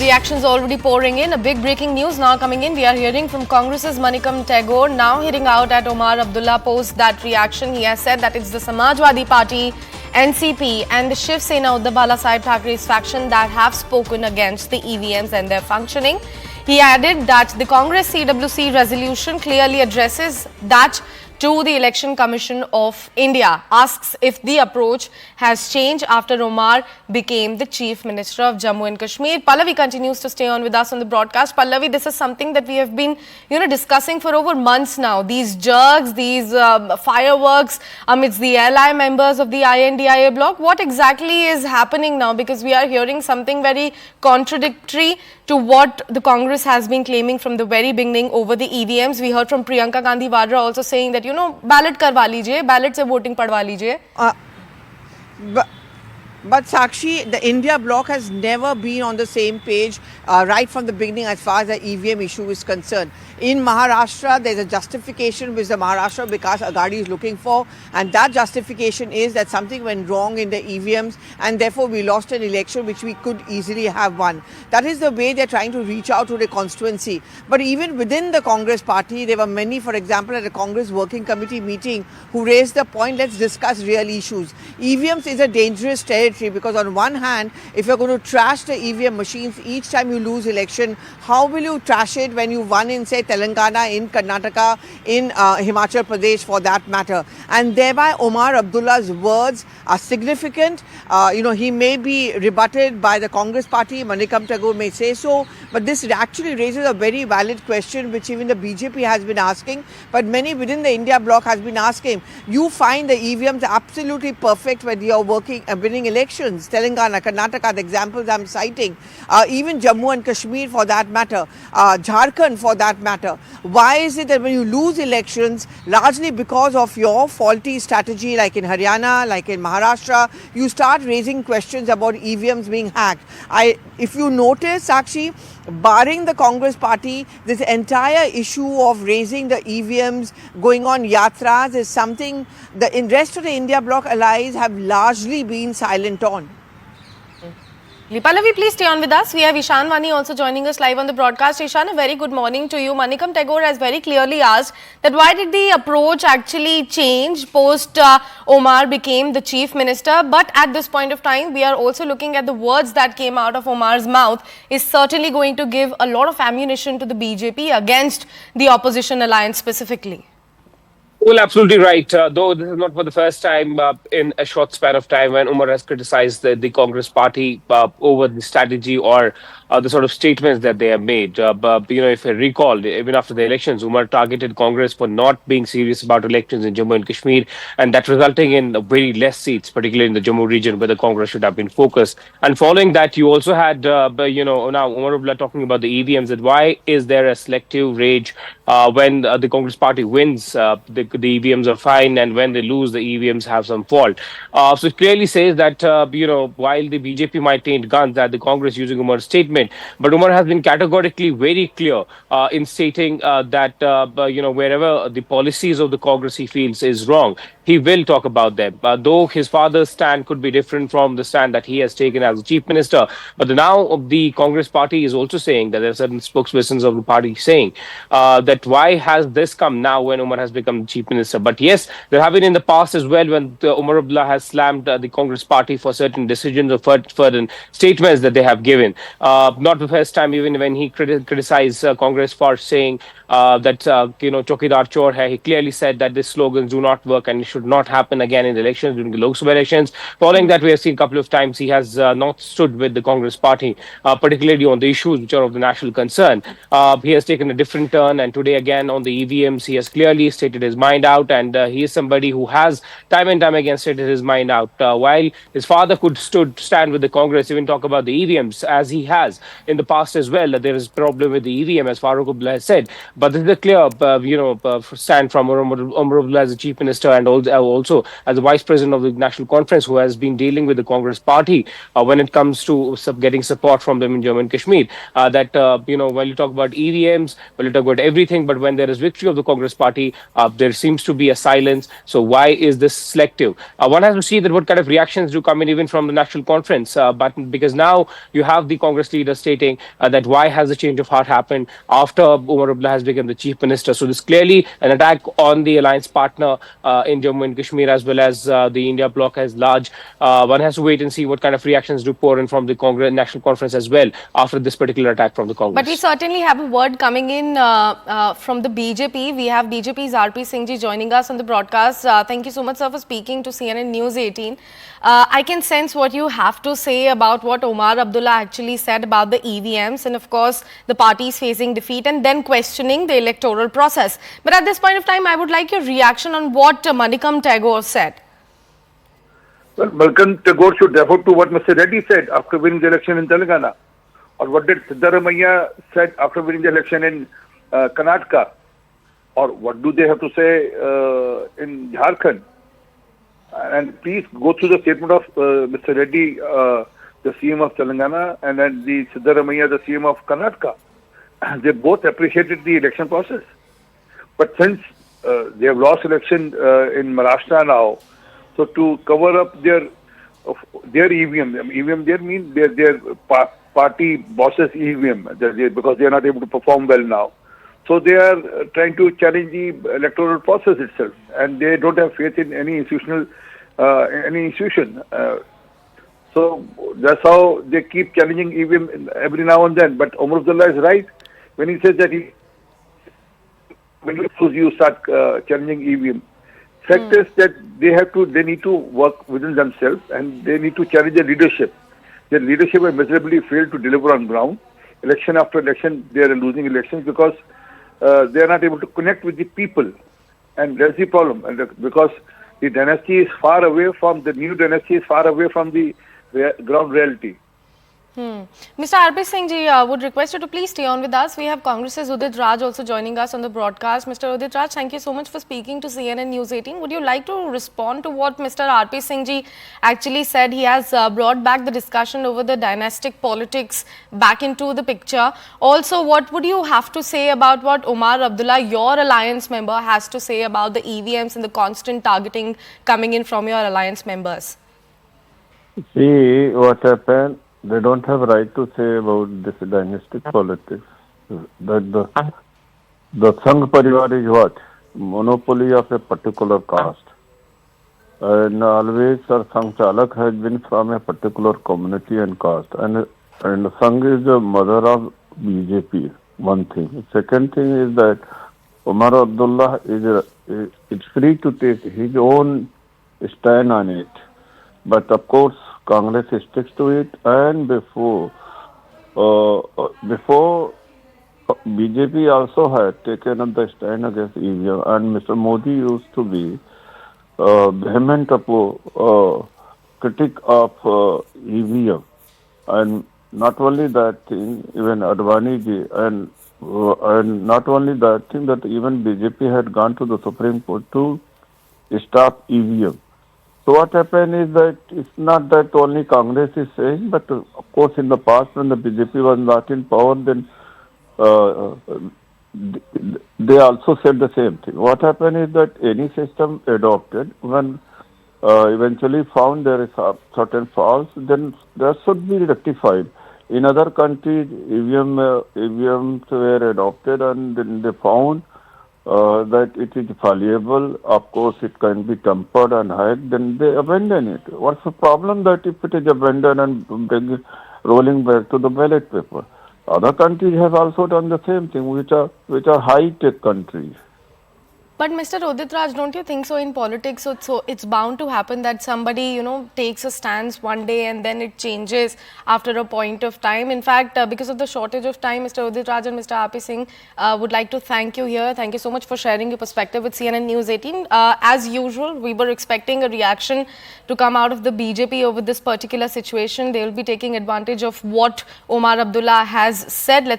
reactions already pouring in. A big breaking news now coming in. We are hearing from Congress's Manickam Tagore now hitting out at Omar Abdullah post that reaction. He has said that it's the Samajwadi Party, NCP and the Shiv Sena Uddhav Balasaheb Thackeray's faction that have spoken against the EVMs and their functioning. He added that the Congress CWC resolution clearly addresses that to the Election Commission of India, asks if the approach has changed after Omar became the Chief Minister of Jammu and Kashmir. Pallavi continues to stay on with us on the broadcast. Pallavi, this is something that we have been, discussing for over months now. These jerks, these fireworks amidst the ally members of the INDIA bloc. What exactly is happening now? Because we are hearing something very contradictory to what the Congress has been claiming from the very beginning over the EVMs. We heard from Priyanka Gandhi Vadra also saying that, ballot karwa lijiye, ballot se voting padwa lijiye. But Sakshi, the India bloc has never been on the same page right from the beginning as far as the EVM issue is concerned. In Maharashtra, there's a justification which the Maharashtra Vikas Aghadi is looking for, and that justification is that something went wrong in the EVMs and therefore we lost an election which we could easily have won. That is the way they're trying to reach out to the constituency. But even within the Congress party, there were many, for example, at a Congress working committee meeting who raised the point, let's discuss real issues. EVMs is a dangerous territory because on one hand, if you're going to trash the EVM machines each time you lose election, how will you trash it when you won in, say, Telangana, in Karnataka, in Himachal Pradesh for that matter? And thereby Omar Abdullah's words are significant. He may be rebutted by the Congress party, Manickam Tagore may say so, but this actually raises a very valid question which even the BJP has been asking, but many within the India bloc has been asking. You find the EVMs absolutely perfect when you are winning elections. Telangana, Karnataka, the examples I'm citing, even Jammu and Kashmir for that matter, Jharkhand for that matter. Why is it that when you lose elections, largely because of your faulty strategy like in Haryana, like in Maharashtra, you start raising questions about EVMs being hacked? If you notice, Sakshi, barring the Congress party, this entire issue of raising the EVMs, going on yatras is something the rest of the India bloc allies have largely been silent on. Pallavi, please stay on with us. We have Ishan Vani also joining us live on the broadcast. Ishan, a very good morning to you. Manickam Tagore has very clearly asked that why did the approach actually change post Omar became the Chief Minister. But at this point of time, we are also looking at the words that came out of Omar's mouth is certainly going to give a lot of ammunition to the BJP against the opposition alliance specifically. Well, absolutely right. Though this is not for the first time in a short span of time when Umar has criticized the Congress party over the strategy or the sort of statements that they have made. If I recall, even after the elections, Umar targeted Congress for not being serious about elections in Jammu and Kashmir, and that resulting in very less seats, particularly in the Jammu region where the Congress should have been focused. And following that, you also had, now Omar Abdullah talking about the EVMs, that why is there a selective rage when the Congress party wins, the EVMs are fine, and when they lose, the EVMs have some fault. So it clearly says that, while the BJP might taint guns at the Congress using Umar's statement, but Umar has been categorically very clear in stating that, wherever the policies of the Congress he feels is wrong, he will talk about them. Though his father's stand could be different from the stand that he has taken as a chief minister, but now the Congress party is also saying that there are certain spokespersons of the party saying that why has this come now when Umar has become chief minister? But yes, there have been in the past as well when Umar Abdullah has slammed the Congress party for certain decisions or certain statements that they have given. Not the first time, even when he criticized Congress for saying that Chokidar Chor hai, he clearly said that these slogans do not work and it should not happen again in the elections, during the Lok Sabha elections. Following that, we have seen a couple of times he has not stood with the Congress party, particularly on the issues which are of the national concern. He has taken a different turn, and today again on the EVMs, he has clearly stated his mind out, and he is somebody who has time and time again stated his mind out. While his father could stand with the Congress, even talk about the EVMs as he has in the past as well, that there is a problem with the EVM, as Farooq Abdullah has said. But this is a clear, stand from Omar Abdullah as the chief minister and also as the vice president of the National Conference, who has been dealing with the Congress party when it comes to getting support from them in Jammu and Kashmir. That when you talk about EVMs, when you talk about everything, but when there is victory of the Congress party, there seems to be a silence. So why is this selective? One has to see that what kind of reactions do come in even from the National Conference, but because now you have the Congress leader stating that why has the change of heart happened after Umar Abdullah has become the chief minister. So this clearly an attack on the alliance partner in Jammu and Kashmir, as well as the India bloc as large. One has to wait and see what kind of reactions do pour in from the Congress National Conference as well after this particular attack from the Congress. But we certainly have a word coming in from the BJP. We have BJP's RP Singh ji joining us on the broadcast. Thank you so much, sir, for speaking to CNN News 18. I can sense what you have to say about what Omar Abdullah actually said about the EVMs, and of course the party is facing defeat and then questioning the electoral process. But at this point of time, I would like your reaction on what Manickam Tagore said. Well, Manickam Tagore should refer to what Mr. Reddy said after winning the election in Telangana, or what did Siddaramaiah said after winning the election in Karnataka, or what do they have to say in Jharkhand. And please go through the statement of Mr. Reddy, the CM of Telangana, and then the Siddaramaiah, the CM of Karnataka. They both appreciated the election process. But since they have lost election in Maharashtra now, so to cover up their EVM, EVM there means their party bosses EVM, because they are not able to perform well now. So they are trying to challenge the electoral process itself, and they don't have faith in any institution. So that's how they keep challenging EVM every now and then. But Omar Abdullah is right when he says that when you start challenging EVM. Fact is that they need to work within themselves, and they need to challenge their leadership. Their leadership has miserably failed to deliver on ground. Election after election, they are losing elections because they are not able to connect with the people, and that's the problem. And because the dynasty is far away from the new dynasty is far away from the ground reality. Mr. RP Singh ji, would request you to please stay on with us. We have Congress's Udit Raj also joining us on the broadcast. Mr. Udit Raj, thank you so much for speaking to CNN News 18. Would you like to respond to what Mr. RP Singh ji actually said? He has brought back the discussion over the dynastic politics back into the picture. Also, what would you have to say about what Omar Abdullah, your alliance member, has to say about the EVMs and the constant targeting coming in from your alliance members? See what happened. They don't have a right to say about this dynastic politics. That the Sangh Parivar is what? Monopoly of a particular caste. And always our Sangh Chalak has been from a particular community and caste. And Sangh is the mother of BJP, one thing. Second thing is that Omar Abdullah is free to take his own stand on it. But of course, Congress sticks to it, and before BJP also had taken up the stand against EVM, and Mr. Modi used to be vehement critic of EVM, and not only that thing, even Advani ji, and not only that thing, that even BJP had gone to the Supreme Court to stop EVM. So what happened is that it's not that only Congress is saying, but of course in the past when the BJP was not in power, then they also said the same thing. What happened is that any system adopted, when eventually found there is certain faults, then that should be rectified. In other countries, EVMs were adopted, and then they found that it is fallible. Of course, it can be tempered and hacked, then they abandon it. What's the problem that if it is abandoned and rolling back to the ballot paper? Other countries have also done the same thing, which are high-tech countries. But Mr. Udit Raj, don't you think so in politics, so it's bound to happen that somebody, takes a stance one day and then it changes after a point of time. In fact, because of the shortage of time, Mr. Udit Raj and Mr. RP Singh would like to thank you here. Thank you so much for sharing your perspective with CNN News 18. As usual, we were expecting a reaction to come out of the BJP over this particular situation. They will be taking advantage of what Omar Abdullah has said. Let's